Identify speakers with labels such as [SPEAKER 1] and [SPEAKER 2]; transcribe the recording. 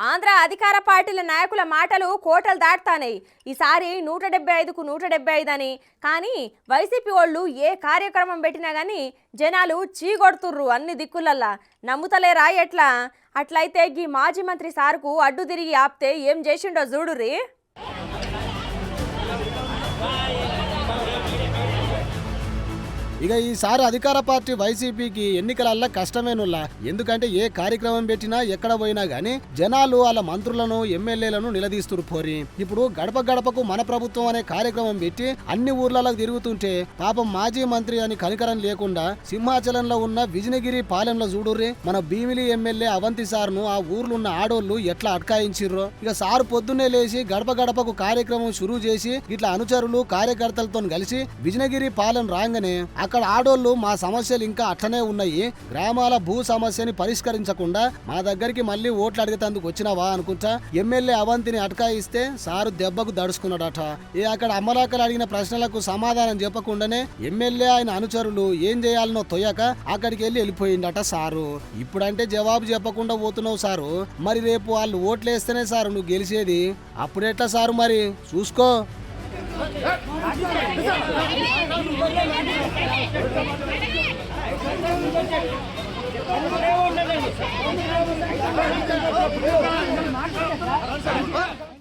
[SPEAKER 1] ఆంధ్ర అధికార పార్టీల నాయకుల మాటలు కోటలు దాటుతాయి. ఈసారి 175కు 175 అని. కానీ వైసీపీ వాళ్ళు ఏ కార్యక్రమం పెట్టినా కానీ జనాలు చీగొడుతుర్రు అన్ని దిక్కులల్లా. నమ్ముతలేరా ఎట్లా? అట్లయితే ఈ మాజీ మంత్రి సార్కు అడ్డు తిరిగి ఆపితే ఏం చేసిండో చూడుర్రి.
[SPEAKER 2] ఇక ఈసారి అధికార పార్టీ వైసీపీకి ఎన్నికలల్లా కష్టమేనుల్లా. ఎందుకంటే ఏ కార్యక్రమం పెట్టినా ఎక్కడ పోయినా గానీ జనాలు వాళ్ళ మంత్రులను ఎమ్మెల్యేలను నిలదీస్తురు పోరి. ఇప్పుడు గడప గడపకు మన ప్రభుత్వం అనే కార్యక్రమం పెట్టి అన్ని ఊర్లలో తిరుగుతుంటే పాపం మాజీ మంత్రి అని కనికరం లేకుండా సింహాచలంలో ఉన్న విజయగిరి పాలెంలో చూడుర్రి మన భీమిలి ఎమ్మెల్యే అవంతి సార్ను ఆ ఊర్లో ఉన్న ఆడోళ్లు ఎట్లా అటకాయించిర్రో. ఇక సారు పొద్దున్నే లేచి గడప గడపకు కార్యక్రమం షురూ చేసి ఇట్లా అనుచరులు కార్యకర్తలతో కలిసి విజయగిరి పాలెం రాగానే అక్కడ ఆడోళ్లు మా సమస్యలు ఇంకా అట్లనే ఉన్నాయి, గ్రామాల భూ సమస్యని పరిష్కరించకుండా మా దగ్గరికి మళ్ళీ ఓట్లు అడిగేందుకు వచ్చినావా అనుకుంటా ఎమ్మెల్యే అవంతిని అటకాయిస్తే సారు దెబ్బకు దడుచుకున్నాడట. అక్కడ అమలాకలు అడిగిన ప్రశ్నలకు సమాధానం చెప్పకుండానే ఎమ్మెల్యే ఆయన అనుచరులు ఏం చేయాలనో తొయ్యక అక్కడికి వెళ్ళిపోయిందట సారు. ఇప్పుడంటే జవాబు చెప్పకుండా పోతున్నావు సారు, మరి రేపు వాళ్ళు ఓట్లేస్తేనే సారు నువ్వు గెలిచేది, అప్పుడెట్లా సారు మరి చూసుకో.
[SPEAKER 3] మాట్లాడతా